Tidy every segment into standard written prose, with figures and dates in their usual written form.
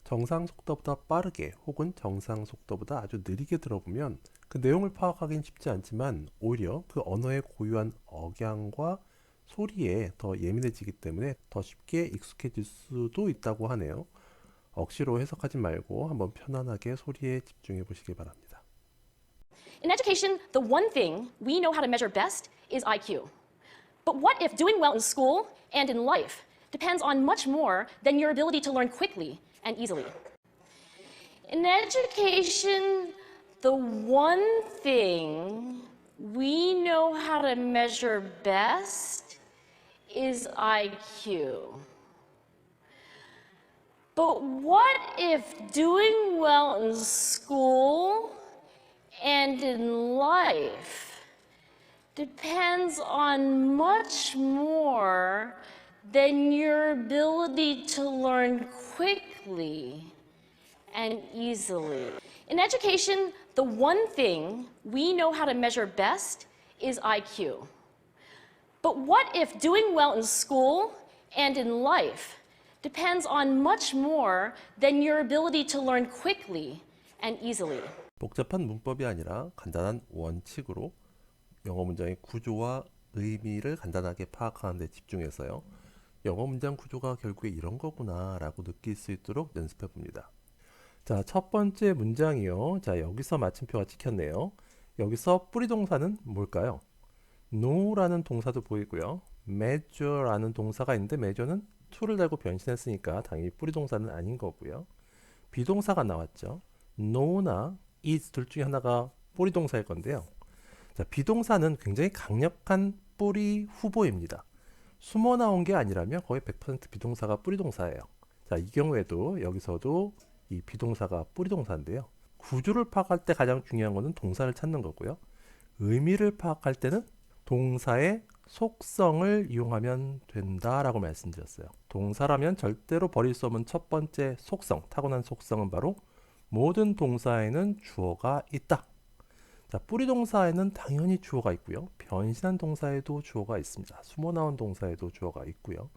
정상 속도보다 빠르게 혹은 정상 속도보다 아주 느리게 들어보면 그 내용을 파악하기는 쉽지 않지만 오히려 그 언어의 고유한 억양과 소리에 더 예민해지기 때문에 더 쉽게 익숙해질 수도 있다고 하네요. 억지로 해석하지 말고 한번 편안하게 소리에 집중해 보시기 바랍니다. In education, the one thing we know how to measure best is IQ. But what if doing well in school and in life depends on much more than your ability to learn quickly and easily? In education, the one thing we know how to measure best is IQ. But what if doing well in school and in life depends on much more than your ability to learn quickly and easily? In education, the one thing we know how to measure best is IQ. But what if doing well in school and in life depends on much more than your ability to learn quickly and easily? 복잡한 문법이 아니라 간단한 원칙으로 영어 문장의 구조와 의미를 간단하게 파악하는 데 집중해서요. 영어 문장 구조가 결국에 이런 거구나 라고 느낄 수 있도록 연습해 봅니다. 자, 첫 번째 문장이요. 자, 여기서 마침표가 찍혔네요. 여기서 뿌리 동사는 뭘까요? know라는 동사도 보이고요. measure라는 동사가 있는데 measure는 to를 달고 변신했으니까 당연히 뿌리 동사는 아닌 거고요. 비동사가 나왔죠. know나 is 둘 중에 하나가 뿌리 동사일 건데요. 자, 비동사는 굉장히 강력한 뿌리 후보입니다. 숨어 나온 게 아니라면 거의 100% 비동사가 뿌리 동사예요. 자, 이 경우에도 여기서도 이 비동사가 뿌리 동사인데요. 구조를 파악할 때 가장 중요한 것은 동사를 찾는 거고요. 의미를 파악할 때는 동사의 속성을 이용하면 된다라고 말씀드렸어요. 동사라면 절대로 버릴 수 없는 첫 번째 속성, 타고난 속성은 바로 모든 동사에는 주어가 있다. 자, 뿌리 동사에는 당연히 주어가 있고요. 변신한 동사에도 주어가 있습니다. 숨어 나온 동사에도 주어가 있고요.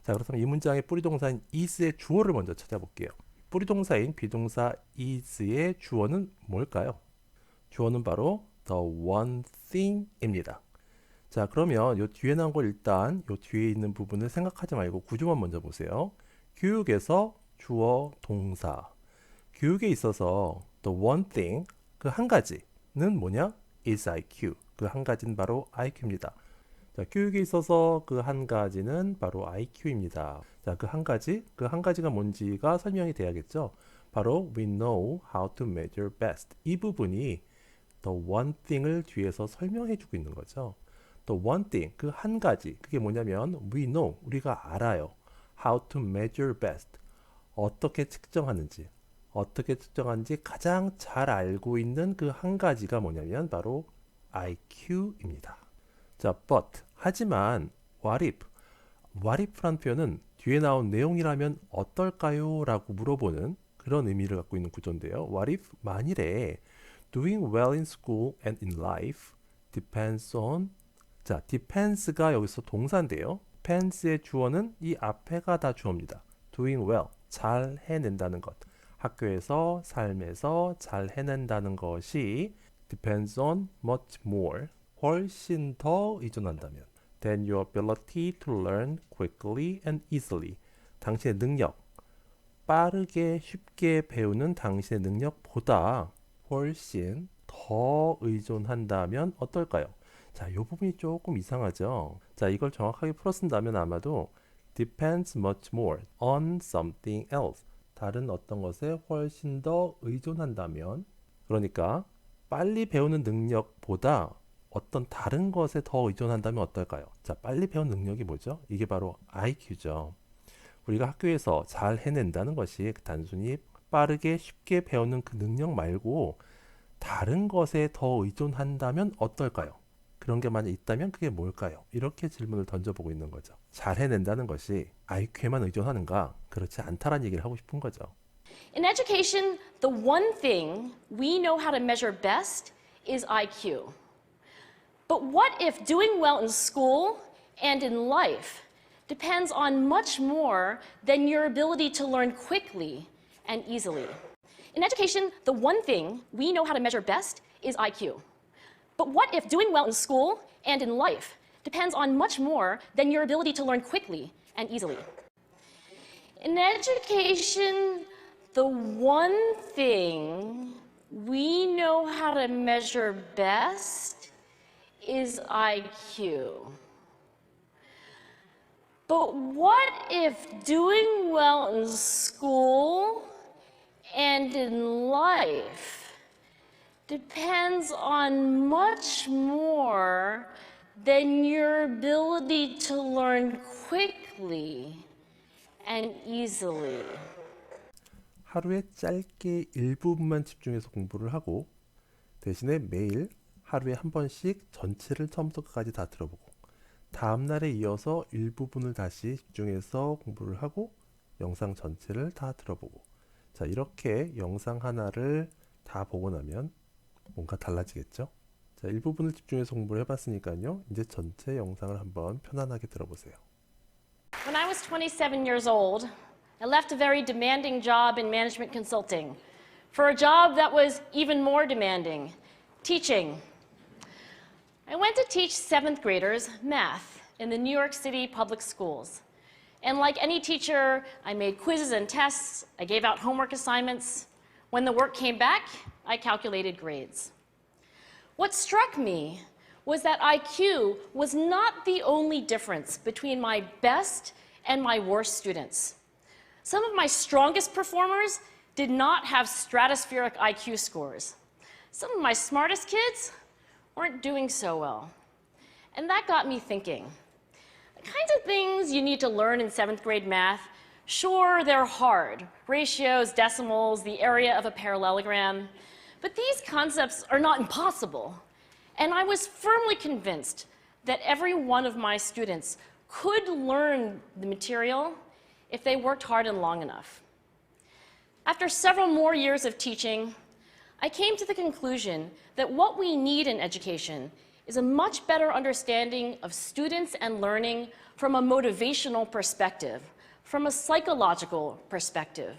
자, 그렇다면 이 문장의 뿌리 동사인 is의 주어를 먼저 찾아볼게요. 뿌리 동사인 비동사 is의 주어는 뭘까요? 주어는 바로 the one thing입니다. 자, 그러면 요 뒤에 나온 걸 일단 요 뒤에 있는 부분을 생각하지 말고 구조만 먼저 보세요. 교육에서 주어 동사. 교육에 있어서 the one thing, 그 한 가지는 뭐냐? is IQ. 그 한 가지는 바로 IQ입니다. 자, 교육에 있어서 그 한 가지는 바로 IQ입니다. 자, 그 한 가지가 뭔지가 설명이 돼야겠죠. 바로 we know how to measure best. 이 부분이 the one thing을 뒤에서 설명해 주고 있는 거죠. the one thing, 그 한 가지, 그게 뭐냐면 we know, 우리가 알아요. how to measure best. 어떻게 측정하는지 가장 잘 알고 있는 그 한 가지가 뭐냐면 바로 IQ입니다. 자, but, 하지만 what if란 표현은 뒤에 나온 내용이라면 어떨까요? 라고 물어보는 그런 의미를 갖고 있는 구조인데요. what if, 만일에 doing well in school and in life depends on, 자, depends가 여기서 동사인데요. depends의 주어는 이 앞에가 다 주어입니다. doing well, 잘 해낸다는 것. 학교에서, 삶에서 잘 해낸다는 것이 depends on much more, 훨씬 더 의존한다면 than your ability to learn quickly and easily. 당신의 능력, 빠르게 쉽게 배우는 당신의 능력보다 훨씬 더 의존한다면 어떨까요? 자, 이 부분이 조금 이상하죠. 자, 이걸 정확하게 풀어쓴다면 아마도 depends much more on something else. 다른 어떤 것에 훨씬 더 의존한다면, 그러니까 빨리 배우는 능력보다 어떤 다른 것에 더 의존한다면 어떨까요? 자, 빨리 배우는 능력이 뭐죠? 이게 바로 IQ죠. 우리가 학교에서 잘 해낸다는 것이 단순히 빠르게 쉽게 배우는 그 능력 말고 다른 것에 더 의존한다면 어떨까요? 그런 게 만약 있다면 그게 뭘까요? 이렇게 질문을 던져보고 있는 거죠. 잘 해낸다는 것이 IQ에만 의존하는가? 그렇지 않다라는 얘기를 하고 싶은 거죠. In education, the one thing we know how to measure best is IQ. But what if doing well in school and in life depends on much more than your ability to learn quickly and easily. In education, the one thing we know how to measure best is IQ. But what if doing well in school and in life depends on much more than your ability to learn quickly and easily? In education, the one thing we know how to measure best is IQ. But what if doing well in school and in life depends on much more than your ability to learn quickly and easily? 하루에 짧게 일부분만 집중해서 공부를 하고 대신에 매일 하루에 한 번씩 전체를 처음부터 끝까지 다 들어보고 다음 날에 이어서 일부분을 다시 집중해서 공부를 하고 영상 전체를 다 들어보고 자 이렇게 영상 하나를 다 보고 나면 뭔가 달라지겠죠? 자 일부분을 집중해서 공부를 해봤으니까요. 이제 전체 영상을 한번 편안하게 들어보세요. When I was 27 years old, I left a very demanding job in management consulting for a job that was even more demanding, teaching. I went to teach 7th graders math in the New York City public schools. And like any teacher, I made quizzes and tests, I gave out homework assignments. When the work came back, I calculated grades. What struck me was that IQ was not the only difference between my best and my worst students. Some of my strongest performers did not have stratospheric IQ scores. Some of my smartest kids weren't doing so well. And that got me thinking. The kinds of things you need to learn in 7th grade math, sure, they're hard. Ratios, decimals, the area of a parallelogram. But these concepts are not impossible. And I was firmly convinced that every one of my students could learn the material if they worked hard and long enough. After several more years of teaching, I came to the conclusion that what we need in education is a much better understanding of students and learning from a motivational perspective, from a psychological perspective.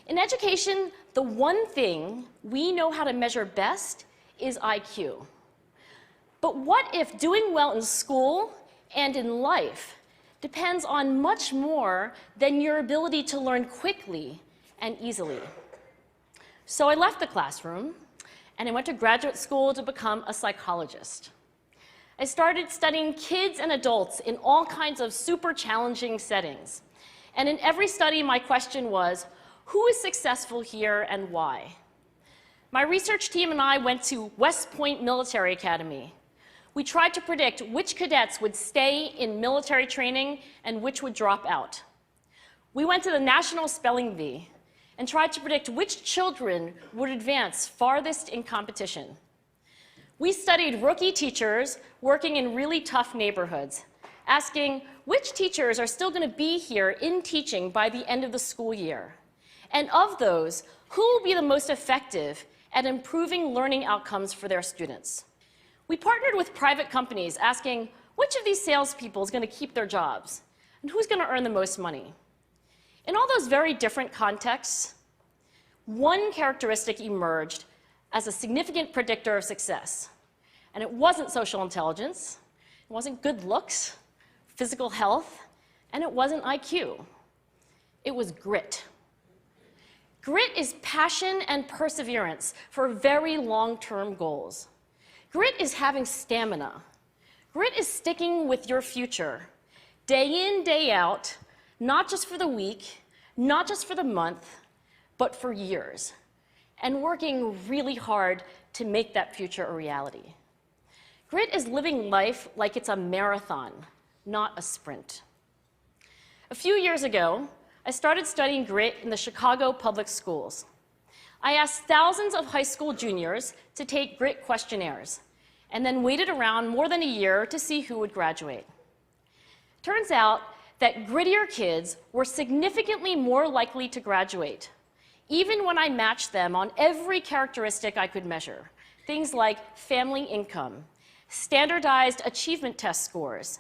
In education, the one thing we know how to measure best is IQ. But what if doing well in school and in life depends on much more than your ability to learn quickly and easily? So I left the classroom and I went to graduate school to become a psychologist. I started studying kids and adults in all kinds of super challenging settings. And in every study, my question was, who is successful here and why? My research team and I went to West Point Military Academy. We tried to predict which cadets would stay in military training and which would drop out. We went to the National Spelling Bee and tried to predict which children would advance farthest in competition. We studied rookie teachers working in really tough neighborhoods, asking which teachers are still going to be here in teaching by the end of the school year. And of those, who will be the most effective at improving learning outcomes for their students? We partnered with private companies, asking which of these salespeople is going to keep their jobs and who's going to earn the most money. In all those very different contexts, one characteristic emerged as a significant predictor of success. And it wasn't social intelligence, it wasn't good looks, physical health, and it wasn't IQ. It was grit. Grit is passion and perseverance for very long-term goals. Grit is having stamina. Grit is sticking with your future, day in, day out, not just for the week, not just for the month, but for years, and working really hard to make that future a reality. Grit is living life like it's a marathon, not a sprint. A few years ago, I started studying grit in the Chicago public schools. I asked thousands of high school juniors to take grit questionnaires, and then waited around more than a year to see who would graduate. Turns out that grittier kids were significantly more likely to graduate, even when I matched them on every characteristic I could measure, things like family income, standardized achievement test scores,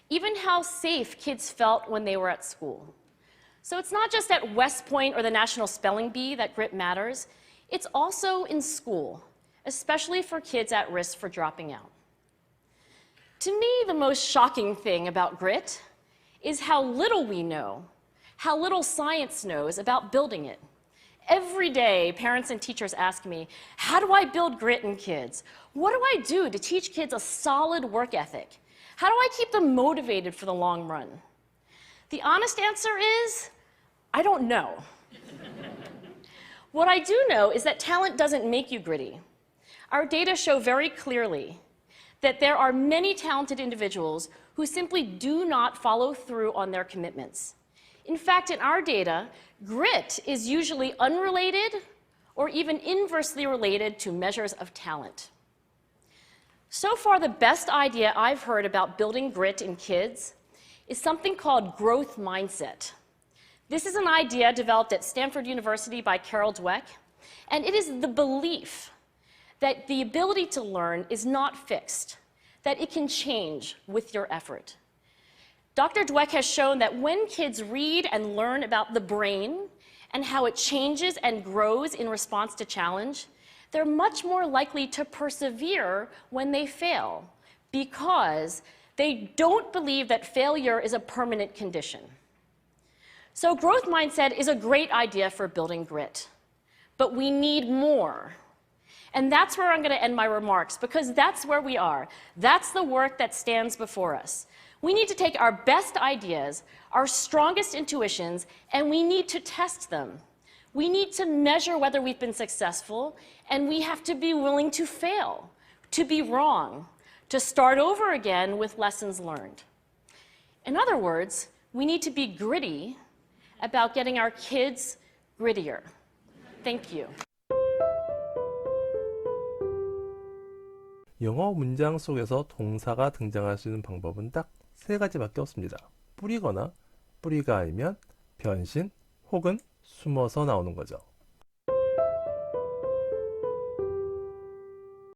even how safe kids felt when they were at school. So it's not just at West Point or the National Spelling Bee that grit matters, it's also in school, especially for kids at risk for dropping out. To me, the most shocking thing about grit is how little we know, how little science knows about building it. Every day, parents and teachers ask me, how do I build grit in kids? What do I do to teach kids a solid work ethic? How do I keep them motivated for the long run? The honest answer is, I don't know. What I do know is that talent doesn't make you gritty. Our data show very clearly that there are many talented individuals who simply do not follow through on their commitments. In fact, in our data, grit is usually unrelated or even inversely related to measures of talent. So far, the best idea I've heard about building grit in kids is something called growth mindset. This is an idea developed at Stanford University by Carol Dweck, and it is the belief that the ability to learn is not fixed, that it can change with your effort. Dr. Dweck has shown that when kids read and learn about the brain and how it changes and grows in response to challenge, they're much more likely to persevere when they fail because they don't believe that failure is a permanent condition. So growth mindset is a great idea for building grit, but we need more. And that's where I'm going to end my remarks, because that's where we are. That's the work that stands before us. We need to take our best ideas, our strongest intuitions, and we need to test them. We need to measure whether we've been successful, and we have to be willing to fail, to be wrong, to start over again with lessons learned. In other words, we need to be gritty about getting our kids grittier. Thank you. 영어 문장 속에서 동사가 등장할 수 있는 방법은 딱 세 가지밖에 없습니다. 뿌리거나 뿌리가 아니면 변신 혹은 숨어서 나오는 거죠.